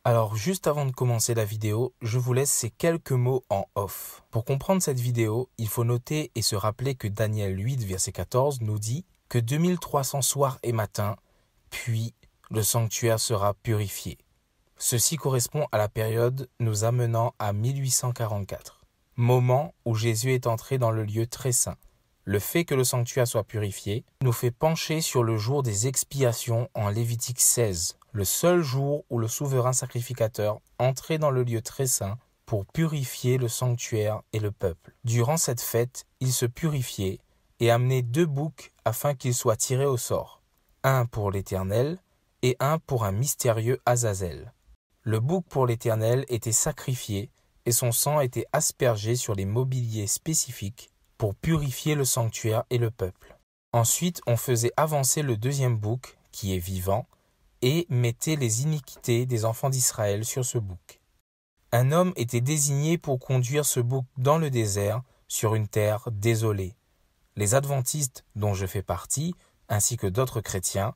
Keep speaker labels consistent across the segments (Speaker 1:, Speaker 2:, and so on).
Speaker 1: Alors juste avant de commencer la vidéo, je vous laisse ces quelques mots en off. Pour comprendre cette vidéo, il faut noter et se rappeler que Daniel 8, verset 14 nous dit que 2300 soirs et matins, puis le sanctuaire sera purifié. Ceci correspond à la période nous amenant à 1844, moment où Jésus est entré dans le lieu très saint. Le fait que le sanctuaire soit purifié nous fait pencher sur le jour des expiations en Lévitique 16, le seul jour où le souverain sacrificateur entrait dans le lieu très saint pour purifier le sanctuaire et le peuple. Durant cette fête, il se purifiait et amenait 2 boucs afin qu'ils soient tirés au sort, un pour l'Éternel et un pour un mystérieux Azazel. Le bouc pour l'Éternel était sacrifié et son sang était aspergé sur les mobiliers spécifiques pour purifier le sanctuaire et le peuple. Ensuite, on faisait avancer le 2e bouc, qui est vivant, et mettait les iniquités des enfants d'Israël sur ce bouc. Un homme était désigné pour conduire ce bouc dans le désert, sur une terre désolée. Les adventistes, dont je fais partie, ainsi que d'autres chrétiens,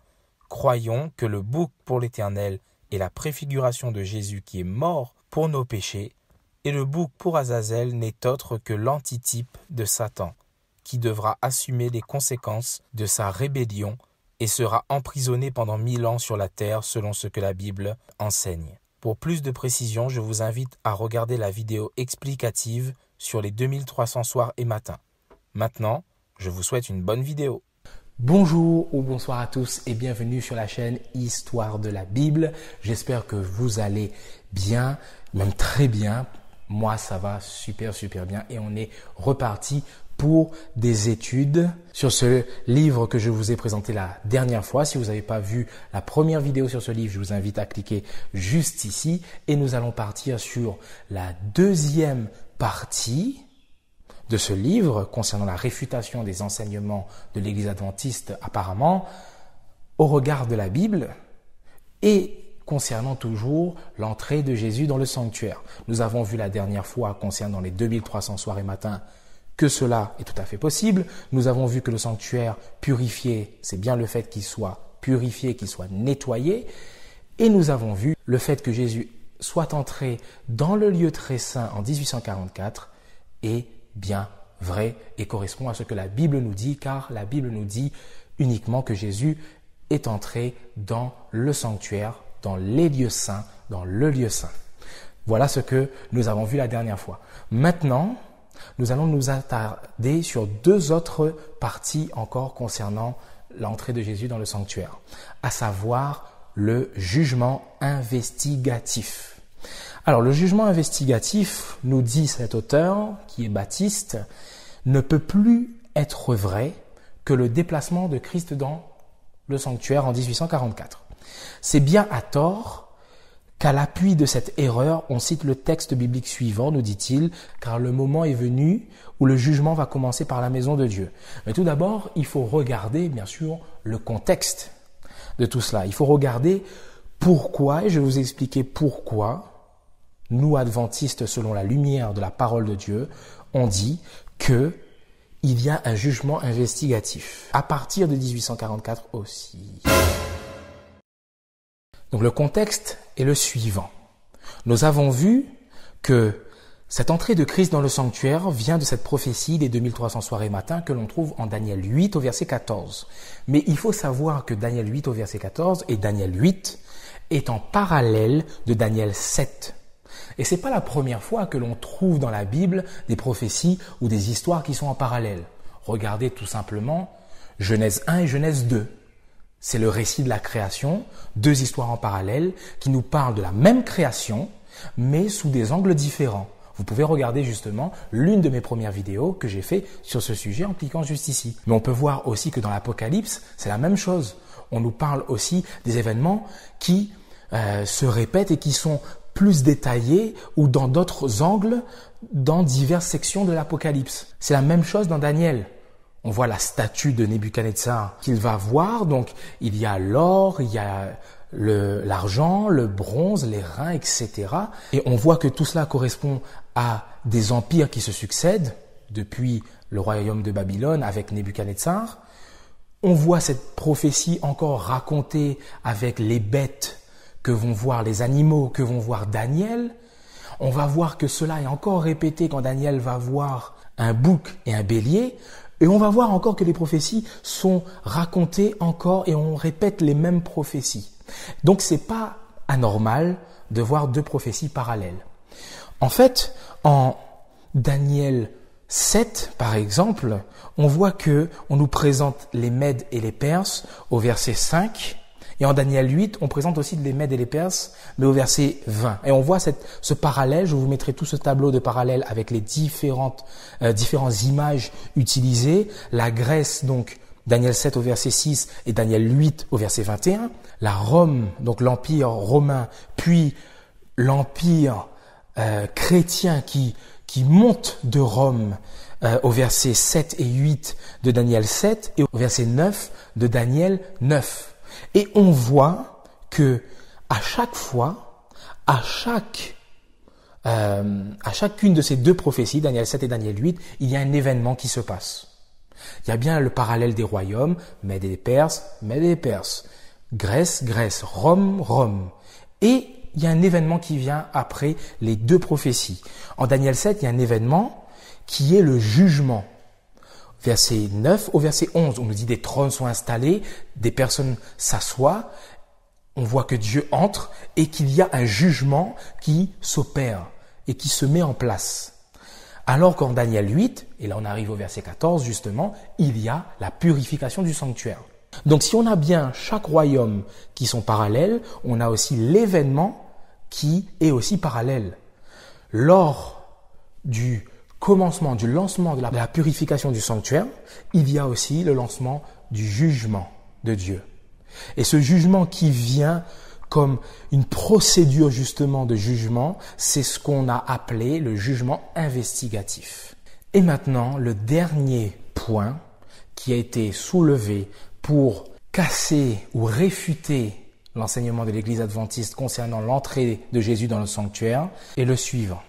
Speaker 1: croyons que le bouc pour l'Éternel est la préfiguration de Jésus qui est mort pour nos péchés, et le bouc pour Azazel n'est autre que l'antitype de Satan, qui devra assumer les conséquences de sa rébellion et sera emprisonné pendant 1000 ans sur la terre selon ce que la Bible enseigne. Pour plus de précision, je vous invite à regarder la vidéo explicative sur les 2300 soirs et matins. Maintenant, je vous souhaite une bonne vidéo.
Speaker 2: Bonjour ou bonsoir à tous et bienvenue sur la chaîne Histoire de la Bible. J'espère que vous allez bien, même très bien. Moi, ça va super bien et on est reparti pour des études sur ce livre que je vous ai présenté la dernière fois. Si vous n'avez pas vu la première vidéo sur ce livre, je vous invite à cliquer juste ici et nous allons partir sur la 2e partie de ce livre concernant la réfutation des enseignements de l'Église adventiste apparemment au regard de la Bible et concernant toujours l'entrée de Jésus dans le sanctuaire. Nous avons vu la dernière fois concernant les 2300 soirs et matins que cela est tout à fait possible. Nous avons vu que le sanctuaire purifié, c'est bien le fait qu'il soit purifié, qu'il soit nettoyé. Et nous avons vu le fait que Jésus soit entré dans le lieu très saint en 1844 est bien vrai et correspond à ce que la Bible nous dit, car la Bible nous dit uniquement que Jésus est entré dans le sanctuaire, dans les lieux saints, dans le lieu saint. Voilà ce que nous avons vu la dernière fois. Maintenant, nous allons nous attarder sur 2 autres parties encore concernant l'entrée de Jésus dans le sanctuaire, à savoir le jugement investigatif. Alors, le jugement investigatif, nous dit cet auteur, qui est baptiste, ne peut plus être vrai que le déplacement de Christ dans le sanctuaire en 1844. C'est bien à tort qu'à l'appui de cette erreur, on cite le texte biblique suivant, nous dit-il, car le moment est venu où le jugement va commencer par la maison de Dieu. Mais tout d'abord, il faut regarder, bien sûr, le contexte de tout cela. Il faut regarder pourquoi, et je vais vous expliquer pourquoi, nous, adventistes, selon la lumière de la parole de Dieu, on dit que il y a un jugement investigatif, à partir de 1844 aussi. Donc le contexte est le suivant. Nous avons vu que cette entrée de Christ dans le sanctuaire vient de cette prophétie des 2300 soirs et matins que l'on trouve en Daniel 8 au verset 14. Mais il faut savoir que Daniel 8 au verset 14 et Daniel 8 est en parallèle de Daniel 7. Et c'est pas la première fois que l'on trouve dans la Bible des prophéties ou des histoires qui sont en parallèle. Regardez tout simplement Genèse 1 et Genèse 2. C'est le récit de la création, 2 histoires en parallèle qui nous parlent de la même création, mais sous des angles différents. Vous pouvez regarder justement l'une de mes premières vidéos que j'ai fait sur ce sujet en cliquant juste ici. Mais on peut voir aussi que dans l'Apocalypse, c'est la même chose. On nous parle aussi des événements qui se répètent et qui sont plus détaillés ou dans d'autres angles dans diverses sections de l'Apocalypse. C'est la même chose dans Daniel. On voit la statue de Nebuchadnezzar qu'il va voir. Donc, il y a l'or, il y a l'argent, le bronze, les reins, etc. Et on voit que tout cela correspond à des empires qui se succèdent depuis le royaume de Babylone avec Nebuchadnezzar. On voit cette prophétie encore racontée avec les bêtes que vont voir les animaux, que vont voir Daniel, on va voir que cela est encore répété quand Daniel va voir un bouc et un bélier, et on va voir encore que les prophéties sont racontées encore et on répète les mêmes prophéties. Donc c'est pas anormal de voir deux prophéties parallèles. En fait, en Daniel 7, par exemple, on voit que on nous présente les Mèdes et les Perses au verset 5, et en Daniel 8, on présente aussi les Mèdes et les Perses, mais au verset 20. Et on voit ce parallèle, je vous mettrai tout ce tableau de parallèle avec les différentes images utilisées. La Grèce, donc, Daniel 7 au verset 6 et Daniel 8 au verset 21. La Rome, donc l'Empire romain, puis l'Empire chrétien qui monte de Rome au verset 7 et 8 de Daniel 7 et au verset 9 de Daniel 9. Et on voit que à chaque fois, à chacune de ces deux prophéties, Daniel 7 et Daniel 8, il y a un événement qui se passe. Il y a bien le parallèle des royaumes, Mèdes et Perses, Grèce, Rome. Et il y a un événement qui vient après les deux prophéties. En Daniel 7, il y a un événement qui est le jugement. Verset 9 au verset 11, on nous dit des trônes sont installés, des personnes s'assoient, on voit que Dieu entre et qu'il y a un jugement qui s'opère et qui se met en place. Alors qu'en Daniel 8, et là on arrive au verset 14 justement, il y a la purification du sanctuaire. Donc si on a bien chaque royaume qui sont parallèles, on a aussi l'événement qui est aussi parallèle. Lors du commencement, du lancement de la purification du sanctuaire, il y a aussi le lancement du jugement de Dieu. Et ce jugement qui vient comme une procédure justement de jugement, c'est ce qu'on a appelé le jugement investigatif. Et maintenant, le dernier point qui a été soulevé pour casser ou réfuter l'enseignement de l'Église adventiste concernant l'entrée de Jésus dans le sanctuaire est le suivant.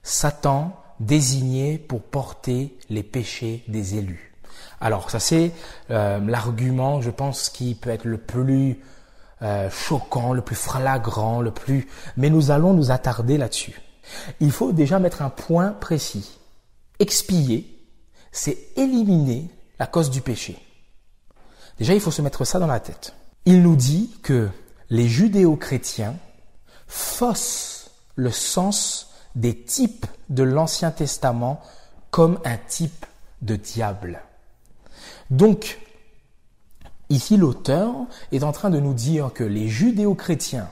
Speaker 2: Satan désigné pour porter les péchés des élus. Alors ça c'est l'argument, je pense, qui peut être le plus choquant, le plus flagrant, mais nous allons nous attarder là-dessus. Il faut déjà mettre un point précis. Expier, c'est éliminer la cause du péché. Déjà, il faut se mettre ça dans la tête. Il nous dit que les judéo-chrétiens faussent le sens des types de l'Ancien Testament comme un type de diable. Donc, ici l'auteur est en train de nous dire que les judéo-chrétiens,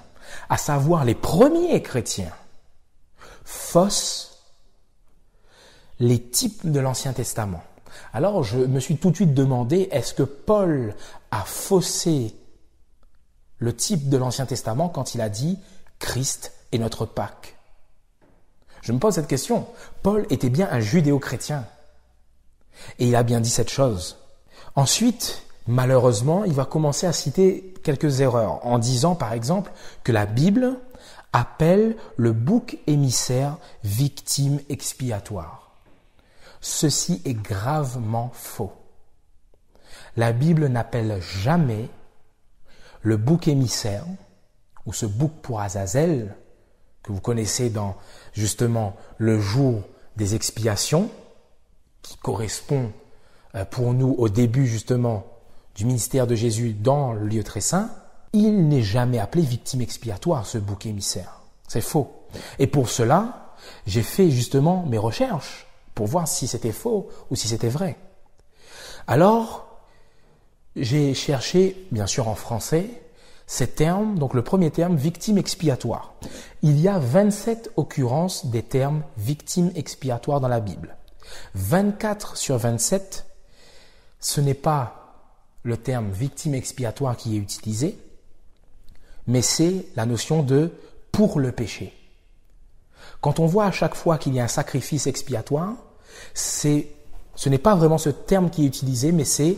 Speaker 2: à savoir les premiers chrétiens, faussent les types de l'Ancien Testament. Alors, je me suis tout de suite demandé, est-ce que Paul a faussé le type de l'Ancien Testament quand il a dit « Christ est notre Pâque ». Je me pose cette question. Paul était bien un judéo-chrétien. Et il a bien dit cette chose. Ensuite, malheureusement, il va commencer à citer quelques erreurs en disant, par exemple, que la Bible appelle le bouc émissaire victime expiatoire. Ceci est gravement faux. La Bible n'appelle jamais le bouc émissaire, ou ce bouc pour Azazel, que vous connaissez dans justement le jour des expiations, qui correspond pour nous au début justement du ministère de Jésus dans le lieu très saint, il n'est jamais appelé victime expiatoire, ce bouc émissaire. C'est faux. Et pour cela, j'ai fait justement mes recherches pour voir si c'était faux ou si c'était vrai. Alors, j'ai cherché, bien sûr en français, ces termes, donc le premier terme, victime expiatoire. Il y a 27 occurrences des termes victime expiatoire dans la Bible. 24 sur 27, ce n'est pas le terme victime expiatoire qui est utilisé, mais c'est la notion de pour le péché. Quand on voit à chaque fois qu'il y a un sacrifice expiatoire, ce n'est pas vraiment ce terme qui est utilisé, mais c'est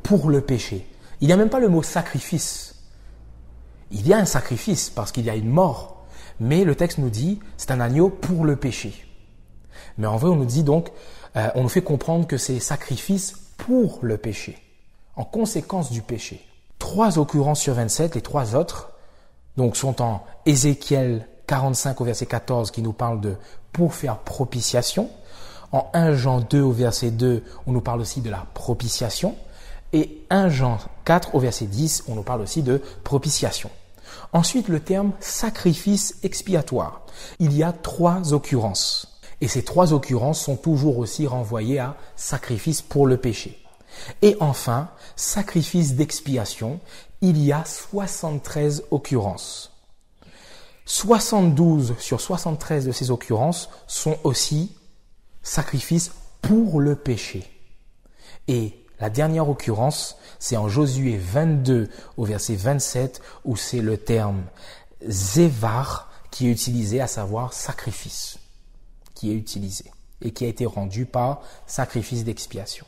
Speaker 2: pour le péché. Il n'y a même pas le mot sacrifice. Il y a un sacrifice parce qu'il y a une mort, mais le texte nous dit c'est un agneau pour le péché. Mais en vrai, on nous dit donc, on nous fait comprendre que c'est sacrifice pour le péché, en conséquence du péché. 3 occurrences sur 27, les 3 autres donc sont en Ézéchiel 45 au verset 14 qui nous parle de pour faire propitiation. En 1 Jean 2 au verset 2, on nous parle aussi de la propitiation. Et 1 Jean 4 au verset 10, on nous parle aussi de propitiation. Ensuite, le terme sacrifice expiatoire. Il y a 3 occurrences. Et ces 3 occurrences sont toujours aussi renvoyées à sacrifice pour le péché. Et enfin, sacrifice d'expiation, il y a 73 occurrences. 72 sur 73 de ces occurrences sont aussi sacrifice pour le péché. Et la dernière occurrence, c'est en Josué 22 au verset 27 où c'est le terme zévar qui est utilisé, à savoir sacrifice, qui est utilisé et qui a été rendu par sacrifice d'expiation.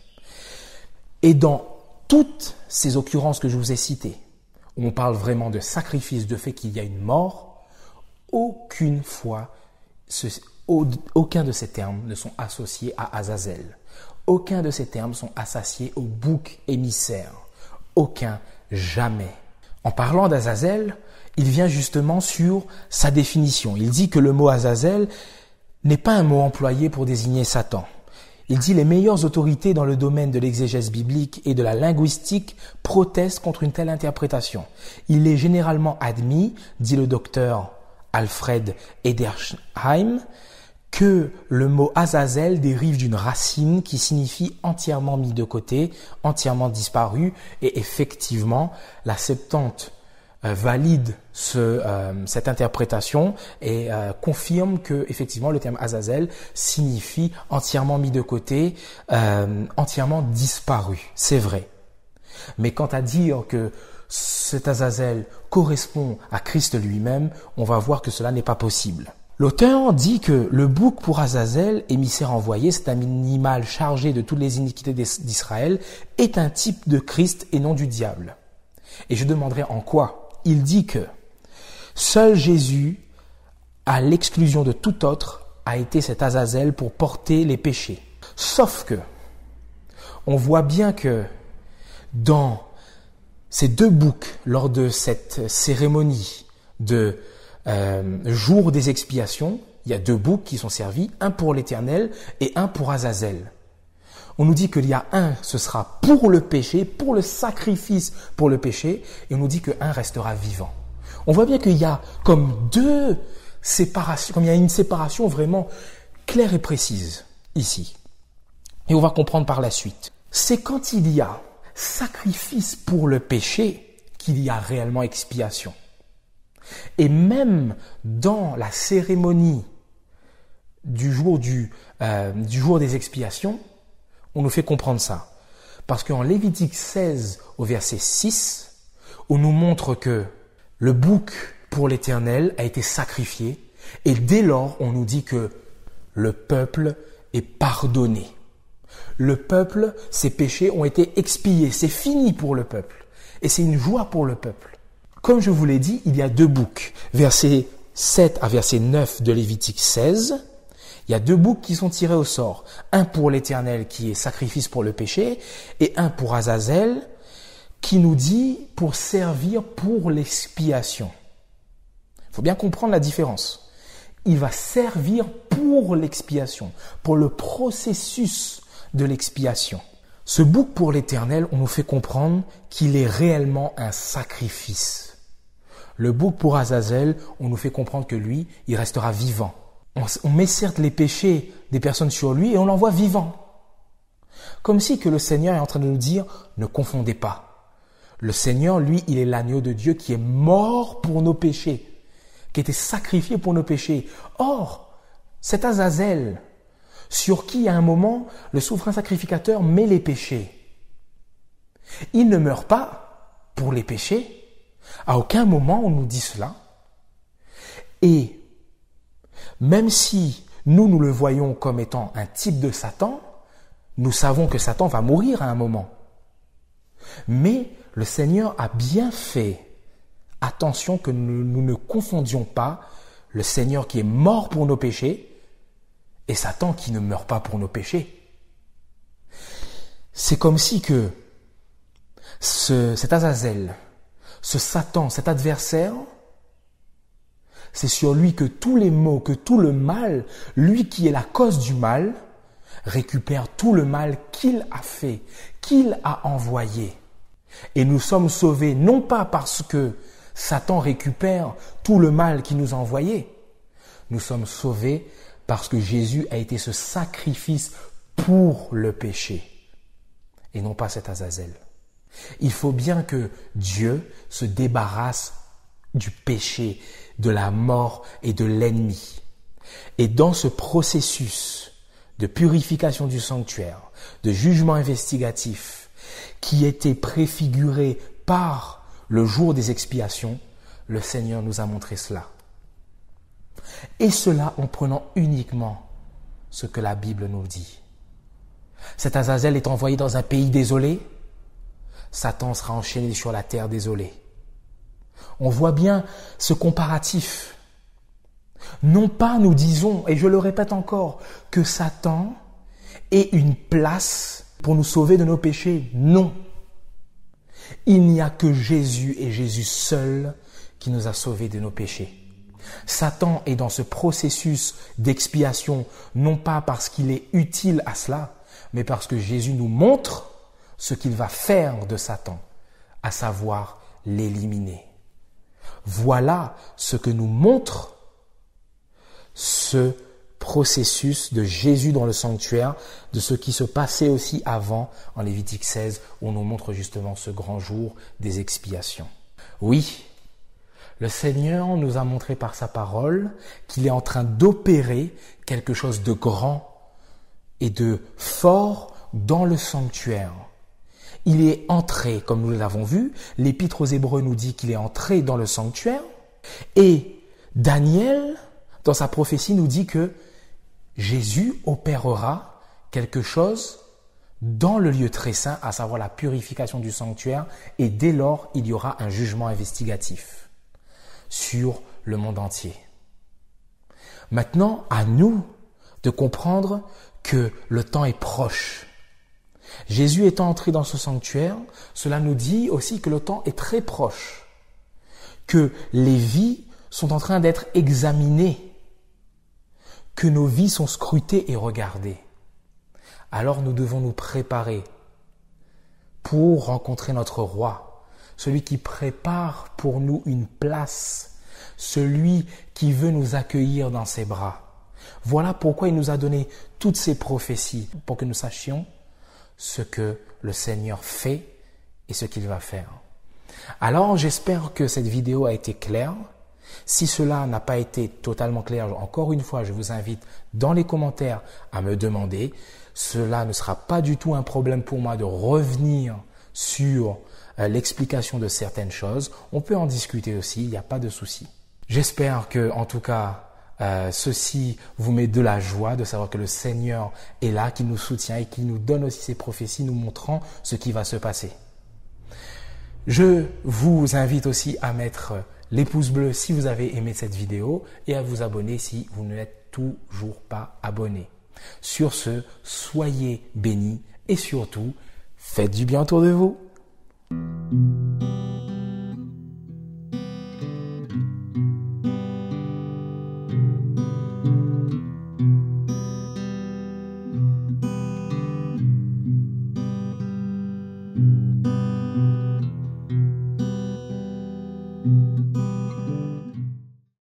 Speaker 2: Et dans toutes ces occurrences que je vous ai citées, où on parle vraiment de sacrifice, de fait qu'il y a une mort, aucune fois, aucun de ces termes ne sont associés à Azazel. Aucun de ces termes sont associés au bouc émissaire. Aucun, jamais. En parlant d'Azazel, il vient justement sur sa définition. Il dit que le mot Azazel n'est pas un mot employé pour désigner Satan. Il dit les meilleures autorités dans le domaine de l'exégèse biblique et de la linguistique protestent contre une telle interprétation. Il est généralement admis, dit le docteur Alfred Edersheim, que le mot Azazel dérive d'une racine qui signifie entièrement mis de côté, entièrement disparu, et effectivement, la Septante valide cette interprétation et confirme que effectivement le terme Azazel signifie entièrement mis de côté, entièrement disparu. C'est vrai. Mais quant à dire que cet Azazel correspond à Christ lui-même, on va voir que cela n'est pas possible. L'auteur dit que le bouc pour Azazel, émissaire envoyé, c'est un animal chargé de toutes les iniquités d'Israël, est un type de Christ et non du diable. Et je demanderai en quoi. Il dit que seul Jésus, à l'exclusion de tout autre, a été cet Azazel pour porter les péchés. Sauf que, on voit bien que dans ces 2 boucs, lors de cette cérémonie de jour des expiations, il y a 2 boucs qui sont servis, un pour l'Éternel et un pour Azazel. On nous dit qu'il y a un, ce sera pour le péché, pour le sacrifice pour le péché, et on nous dit qu'un restera vivant. On voit bien qu'il y a comme 2 séparations, comme il y a une séparation vraiment claire et précise ici. Et on va comprendre par la suite. C'est quand il y a sacrifice pour le péché qu'il y a réellement expiation. Et même dans la cérémonie du jour des expiations, on nous fait comprendre ça. Parce qu'en Lévitique 16 au verset 6, on nous montre que le bouc pour l'Éternel a été sacrifié et dès lors on nous dit que le peuple est pardonné. Le peuple, ses péchés ont été expiés, c'est fini pour le peuple et c'est une joie pour le peuple. Comme je vous l'ai dit, il y a 2 boucs, versets 7 à verset 9 de Lévitique 16. Il y a 2 boucs qui sont tirés au sort. Un pour l'Éternel qui est sacrifice pour le péché et un pour Azazel qui nous dit pour servir pour l'expiation. Il faut bien comprendre la différence. Il va servir pour l'expiation, pour le processus de l'expiation. Ce bouc pour l'Éternel, on nous fait comprendre qu'il est réellement un sacrifice. Le bouc pour Azazel, on nous fait comprendre que lui, il restera vivant. On met certes les péchés des personnes sur lui et on l'envoie vivant. Comme si que le Seigneur est en train de nous dire, ne confondez pas. Le Seigneur, lui, il est l'agneau de Dieu qui est mort pour nos péchés, qui a été sacrifié pour nos péchés. Or, cet Azazel, sur qui à un moment, le souverain sacrificateur met les péchés, il ne meurt pas pour les péchés. À aucun moment on nous dit cela. Et même si nous le voyons comme étant un type de Satan, nous savons que Satan va mourir à un moment. Mais le Seigneur a bien fait attention que nous ne confondions pas le Seigneur qui est mort pour nos péchés et Satan qui ne meurt pas pour nos péchés. C'est comme si que cet Azazel, ce Satan, cet adversaire, C'est sur lui que tous les maux, que tout le mal, lui qui est la cause du mal, récupère tout le mal qu'il a fait, qu'il a envoyé. Et nous sommes sauvés non pas parce que Satan récupère tout le mal qu'il nous a envoyé. Nous sommes sauvés parce que Jésus a été ce sacrifice pour le péché et non pas cet Azazel. Il faut bien que Dieu se débarrasse du péché, de la mort et de l'ennemi. Et dans ce processus de purification du sanctuaire, de jugement investigatif, qui était préfiguré par le jour des expiations, le Seigneur nous a montré cela. Et cela en prenant uniquement ce que la Bible nous dit. Cet Azazel est envoyé dans un pays désolé, Satan sera enchaîné sur la terre désolée. On voit bien ce comparatif. Non pas, nous disons, et je le répète encore, que Satan ait une place pour nous sauver de nos péchés. Non. Il n'y a que Jésus et Jésus seul qui nous a sauvés de nos péchés. Satan est dans ce processus d'expiation, non pas parce qu'il est utile à cela, mais parce que Jésus nous montre ce qu'il va faire de Satan, à savoir l'éliminer. Voilà ce que nous montre ce processus de Jésus dans le sanctuaire, de ce qui se passait aussi avant en Lévitique 16, où on nous montre justement ce grand jour des expiations. Oui, le Seigneur nous a montré par sa parole qu'il est en train d'opérer quelque chose de grand et de fort dans le sanctuaire. Il est entré, comme nous l'avons vu, l'Épître aux Hébreux nous dit qu'il est entré dans le sanctuaire, et Daniel, dans sa prophétie, nous dit que Jésus opérera quelque chose dans le lieu très saint, à savoir la purification du sanctuaire, et dès lors, il y aura un jugement investigatif sur le monde entier. Maintenant, à nous de comprendre que le temps est proche. Jésus étant entré dans ce sanctuaire, cela nous dit aussi que le temps est très proche, que les vies sont en train d'être examinées, que nos vies sont scrutées et regardées. Alors nous devons nous préparer pour rencontrer notre roi, celui qui prépare pour nous une place, celui qui veut nous accueillir dans ses bras. Voilà pourquoi il nous a donné toutes ces prophéties, pour que nous sachions ce que le Seigneur fait et ce qu'il va faire. Alors j'espère que cette vidéo a été claire. Si cela n'a pas été totalement clair, encore une fois, je vous invite dans les commentaires à me demander. Cela ne sera pas du tout un problème pour moi de revenir sur l'explication de certaines choses. On peut en discuter aussi, il n'y a pas de souci. J'espère que, en tout cas, ceci vous met de la joie de savoir que le Seigneur est là, qu'il nous soutient et qu'il nous donne aussi ses prophéties nous montrant ce qui va se passer. Je vous invite aussi à mettre les pouces bleus si vous avez aimé cette vidéo et à vous abonner si vous ne l'êtes toujours pas abonné. Sur ce, soyez bénis et surtout, faites du bien autour de vous.